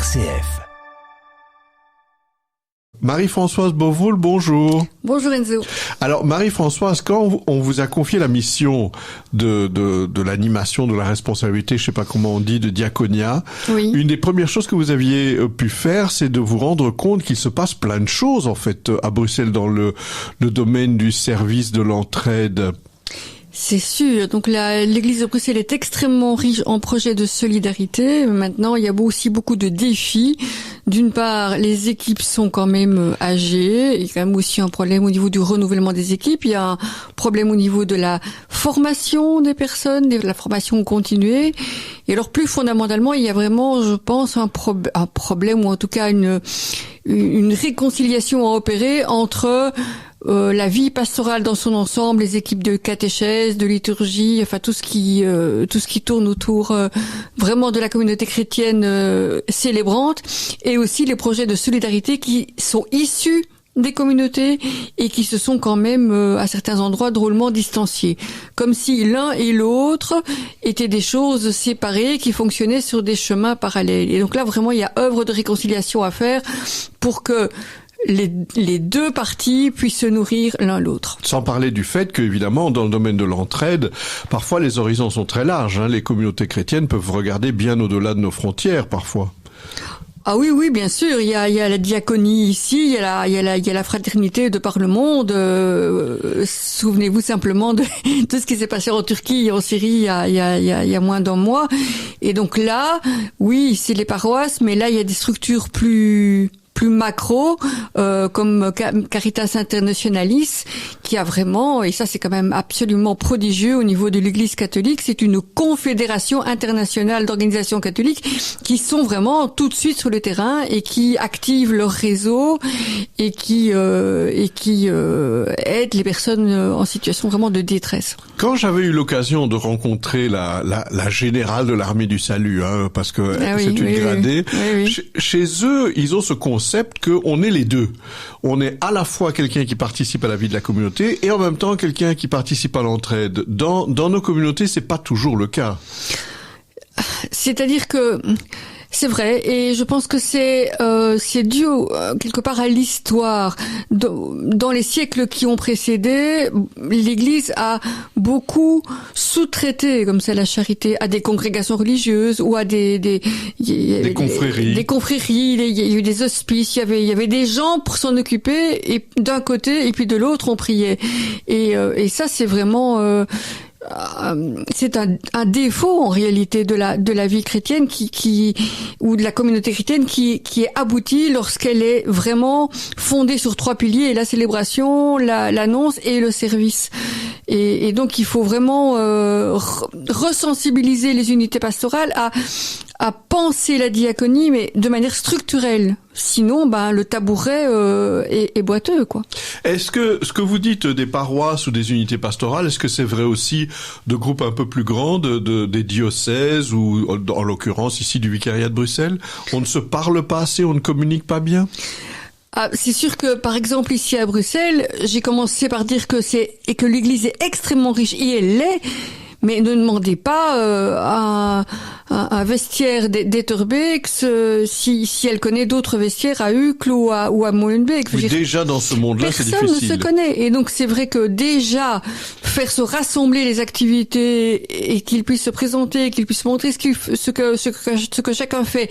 RCF. Marie-Françoise Beauvoul, bonjour. Bonjour Enzo. Alors Marie-Françoise, quand on vous a confié la mission de l'animation, de la responsabilité, je sais pas comment on dit, de diaconia, Oui. Une des premières choses que vous aviez pu faire, c'est de vous rendre compte qu'il se passe plein de choses en fait à Bruxelles dans le domaine du service de l'entraide. C'est sûr. Donc l'Église de Bruxelles est extrêmement riche en projets de solidarité. Maintenant, il y a aussi beaucoup de défis. D'une part, les équipes sont quand même âgées. Il y a quand même aussi un problème au niveau du renouvellement des équipes. Il y a un problème au niveau de la formation des personnes, de la formation continuée. Et alors, plus fondamentalement, il y a vraiment, je pense, un problème, ou en tout cas une réconciliation à opérer entre la vie pastorale dans son ensemble, les équipes de catéchèse, de liturgie, enfin tout ce qui tourne autour vraiment de la communauté chrétienne célébrante, et aussi les projets de solidarité qui sont issus des communautés et qui se sont quand même à certains endroits drôlement distanciés, comme si l'un et l'autre étaient des choses séparées qui fonctionnaient sur des chemins parallèles. Et donc là vraiment il y a œuvre de réconciliation à faire pour que les deux parties puissent se nourrir l'un l'autre. Sans parler du fait que, évidemment, dans le domaine de l'entraide, parfois les horizons sont très larges. Les communautés chrétiennes peuvent regarder bien au-delà de nos frontières, parfois. Ah oui, bien sûr. Il y a la diaconie ici, il y a la fraternité de par le monde. Souvenez-vous simplement de ce qui s'est passé en Turquie et en Syrie il y a moins d'un mois. Et donc là, oui, c'est les paroisses, mais là il y a des structures plus macro, comme Caritas Internationalis, qui a vraiment, et ça c'est quand même absolument prodigieux au niveau de l'Église catholique, c'est une confédération internationale d'organisations catholiques qui sont vraiment tout de suite sur le terrain et qui activent leur réseau et qui aident les personnes en situation vraiment de détresse. Quand j'avais eu l'occasion de rencontrer la générale de l'armée du salut, parce que c'est une gradée, chez eux, ils ont ce concept qu'on est les deux. On est à la fois quelqu'un qui participe à la vie de la communauté et en même temps quelqu'un qui participe à l'entraide. Dans nos communautés, c'est pas toujours le cas. C'est-à-dire que c'est vrai, et je pense que c'est dû quelque part à l'histoire. Dans les siècles qui ont précédé, l'Église a beaucoup sous-traité comme ça la charité à des congrégations religieuses ou à des confréries. Des confréries, il y a eu des hospices, il y avait des gens pour s'en occuper, et d'un côté et puis de l'autre on priait. Et ça c'est vraiment c'est un défaut en réalité de la vie chrétienne ou de la communauté chrétienne qui est aboutie lorsqu'elle est vraiment fondée sur trois piliers: la célébration, l'annonce et le service. Et donc il faut vraiment resensibiliser les unités pastorales à penser la diaconie, mais de manière structurelle. Sinon, le tabouret est boiteux, quoi. Est-ce que ce que vous dites des paroisses ou des unités pastorales, est-ce que c'est vrai aussi de groupes un peu plus grands, des diocèses ou, en l'occurrence, ici, du vicariat de Bruxelles? On ne se parle pas assez, on ne communique pas bien? C'est sûr que, par exemple, ici à Bruxelles, j'ai commencé par dire que l'Église est extrêmement riche, et elle l'est. Mais ne demandez pas un vestiaire d'Etterbeek si elle connaît d'autres vestiaires à Uccle ou à Molenbeek. Oui, déjà dans ce monde-là, c'est difficile. Personne ne se connaît. Et donc c'est vrai que déjà faire se rassembler les activités et qu'ils puissent se présenter, qu'ils puissent montrer ce que chacun fait.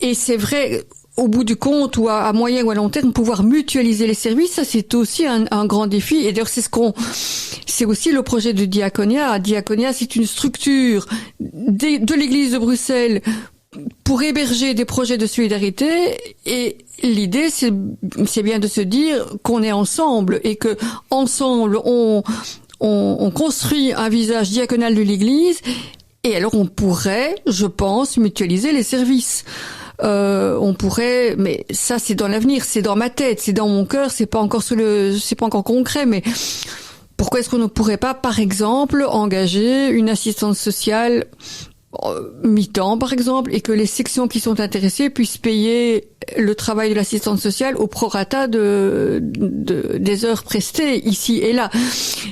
Et c'est vrai, au bout du compte, ou à moyen ou à long terme, pouvoir mutualiser les services, ça c'est aussi un grand défi. Et d'ailleurs c'est aussi le projet de Diaconia. Diaconia, c'est une structure de l'Église de Bruxelles pour héberger des projets de solidarité, et l'idée c'est bien de se dire qu'on est ensemble et que ensemble on construit un visage diaconal de l'Église, et alors on pourrait, je pense, mutualiser les services. On pourrait, mais ça c'est dans l'avenir, c'est dans ma tête, c'est dans mon cœur, c'est pas encore concret, mais pourquoi est-ce qu'on ne pourrait pas, par exemple, engager une assistante sociale mi-temps par exemple, et que les sections qui sont intéressées puissent payer le travail de l'assistante sociale au prorata des heures prestées ici et là.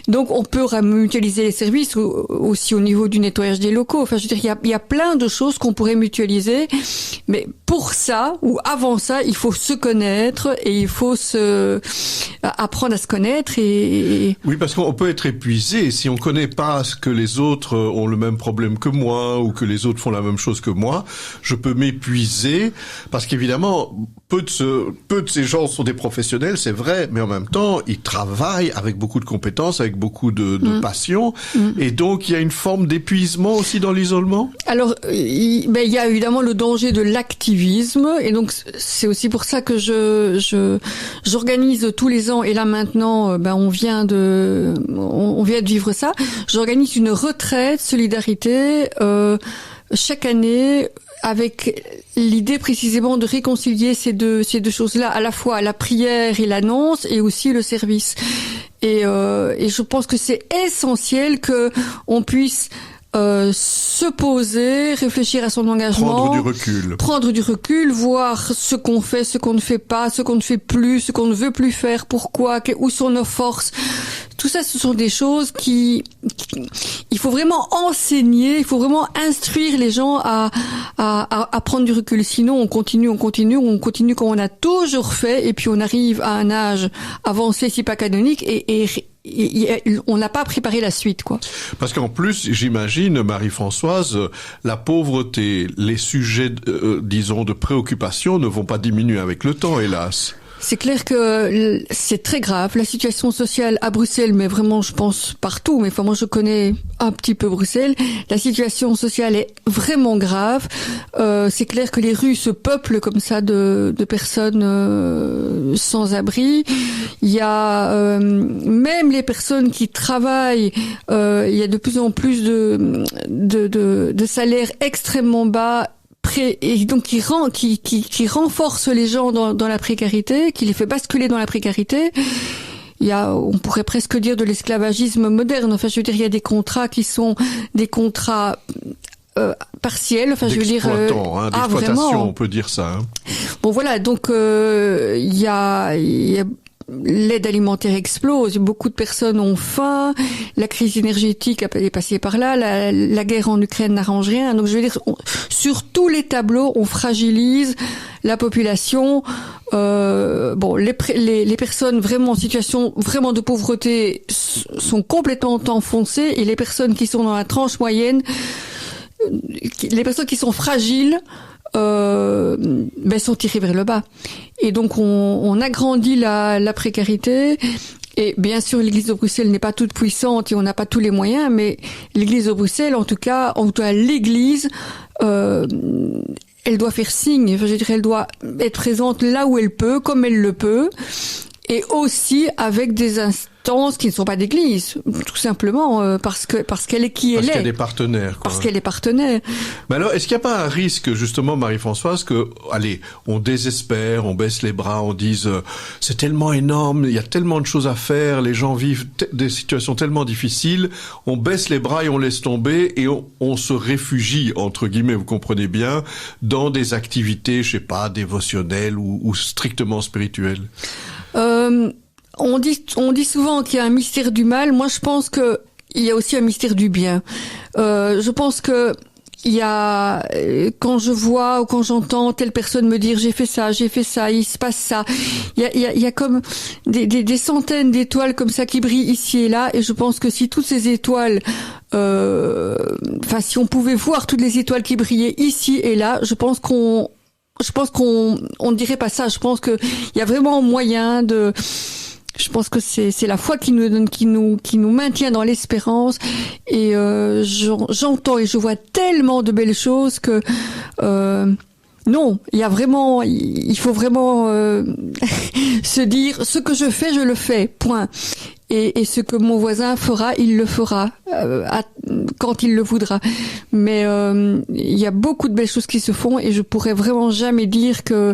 Donc on peut mutualiser les services aussi au niveau du nettoyage des locaux. Enfin, je veux dire, il y a plein de choses qu'on pourrait mutualiser, mais pour ça ou avant ça, il faut se connaître et il faut apprendre à se connaître et oui, parce qu'on peut être épuisé si on connaît pas ce que les autres ont le même problème que moi ou que les autres font la même chose que moi. Je peux m'épuiser parce qu'évidemment peu de ces gens sont des professionnels, c'est vrai, mais en même temps, ils travaillent avec beaucoup de compétences, avec beaucoup de passion, et donc il y a une forme d'épuisement aussi dans l'isolement. Alors, il y a évidemment le danger de l'activisme, et donc c'est aussi pour ça que j'organise tous les ans, et là maintenant, on vient de vivre ça. J'organise une retraite solidarité chaque année, avec l'idée précisément de réconcilier ces deux choses-là, à la fois la prière et l'annonce, et aussi le service. Et je pense que c'est essentiel que on puisse se poser, réfléchir à son engagement, prendre du recul, voir ce qu'on fait, ce qu'on ne fait pas, ce qu'on ne fait plus, ce qu'on ne veut plus faire, pourquoi, où sont nos forces. Tout ça, ce sont des choses il faut vraiment enseigner, il faut vraiment instruire les gens à prendre du recul. Sinon, on continue comme on a toujours fait, et puis on arrive à un âge avancé, si pas canonique, et on n'a pas préparé la suite, quoi. Parce qu'en plus, j'imagine, Marie-Françoise, la pauvreté, les sujets, disons, de préoccupation ne vont pas diminuer avec le temps, hélas. C'est clair que c'est très grave. La situation sociale à Bruxelles, mais vraiment, je pense partout, mais enfin, moi, je connais un petit peu Bruxelles. La situation sociale est vraiment grave. C'est clair que les rues se peuplent comme ça de personnes sans abri. Il y a même les personnes qui travaillent. Il y a de plus en plus de salaires extrêmement bas. Et donc qui renforce les gens dans la précarité, qui les fait basculer dans la précarité. On pourrait presque dire de l'esclavagisme moderne. Enfin, je veux dire, il y a des contrats qui sont des contrats partiels. Enfin, je veux dire, d'exploitation, on peut dire ça. Bon, voilà. Donc, il y a l'aide alimentaire explose, beaucoup de personnes ont faim, la crise énergétique est passée par là, la guerre en Ukraine n'arrange rien. Donc je veux dire, sur tous les tableaux, on fragilise la population. Les personnes vraiment en situation vraiment de pauvreté sont complètement enfoncées, et les personnes qui sont dans la tranche moyenne, les personnes qui sont fragiles, sont tirés vers le bas. Et donc on agrandit la précarité. Et bien sûr, l'Église de Bruxelles n'est pas toute puissante et on n'a pas tous les moyens, mais l'Église de Bruxelles, en tout cas l'Église, elle doit faire signe. Enfin, je veux dire, elle doit être présente là où elle peut, comme elle le peut, et aussi avec des instances qui ne sont pas d'église, tout simplement parce qu'elle est qui elle est. Parce qu'elle est partenaire. Parce qu'elle est partenaire. Mais alors, est-ce qu'il n'y a pas un risque, justement, Marie-Françoise, que, allez, on désespère, on baisse les bras, on dise c'est tellement énorme, il y a tellement de choses à faire, les gens vivent des situations tellement difficiles, on baisse les bras et on laisse tomber et on se réfugie, entre guillemets, vous comprenez bien, dans des activités, je sais pas, dévotionnelles ou strictement spirituelles. On dit souvent qu'il y a un mystère du mal. Moi, je pense que il y a aussi un mystère du bien. Je pense que il y a, quand je vois ou quand j'entends telle personne me dire j'ai fait ça, il se passe ça. Il y a comme des centaines d'étoiles comme ça qui brillent ici et là. Et je pense que si toutes ces étoiles, si on pouvait voir toutes les étoiles qui brillaient ici et là, je pense qu'on ne dirait pas ça. Je pense que il y a vraiment moyen de. Je pense que c'est la foi qui nous maintient dans l'espérance. Et j'entends et je vois tellement de belles choses que non, il faut vraiment se dire ce que je fais, je le fais. Point. Et ce que mon voisin fera, il le fera quand il le voudra. Mais il y a beaucoup de belles choses qui se font et je pourrais vraiment jamais dire que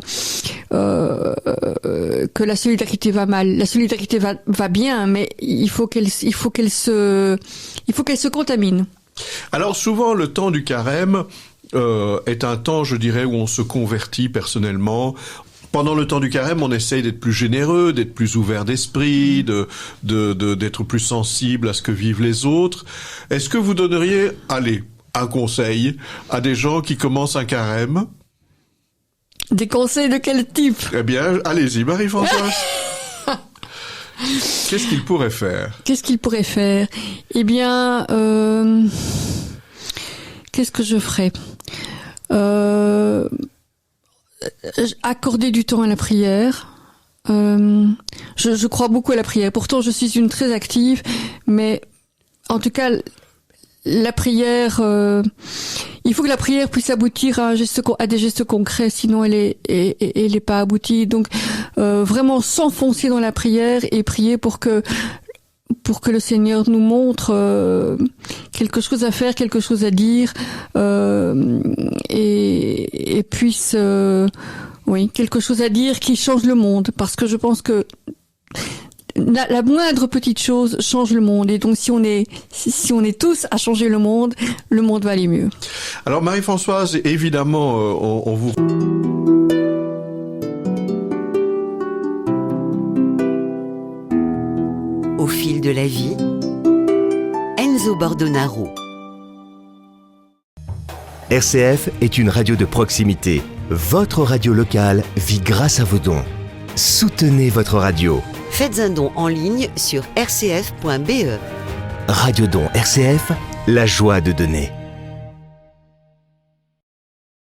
la solidarité va mal. La solidarité va bien, mais il faut qu'elle se contamine. Alors souvent, le temps du carême est un temps, je dirais, où on se convertit personnellement. Pendant le temps du carême, on essaye d'être plus généreux, d'être plus ouvert d'esprit, d'être plus sensible à ce que vivent les autres. Est-ce que vous donneriez, un conseil à des gens qui commencent un carême? Des conseils de quel type? Eh bien, allez-y, Marie-Françoise. Qu'est-ce qu'il pourrait faire? Eh bien, qu'est-ce que je ferais? Accorder du temps à la prière. Je crois beaucoup à la prière. Pourtant, je suis une très active, mais en tout cas, la prière, il faut que la prière puisse aboutir à des gestes concrets, sinon elle est pas aboutie. Donc, vraiment s'enfoncer dans la prière et prier pour que le Seigneur nous montre quelque chose à faire, quelque chose à dire, et puisse, quelque chose à dire qui change le monde. Parce que je pense que la moindre petite chose change le monde. Et donc, si on est tous à changer le monde va aller mieux. Alors, Marie-Françoise, évidemment, on vous... Au fil de la vie, Enzo Bordonaro. RCF est une radio de proximité. Votre radio locale vit grâce à vos dons. Soutenez votre radio. Faites un don en ligne sur rcf.be. Radio Don RCF, la joie de donner.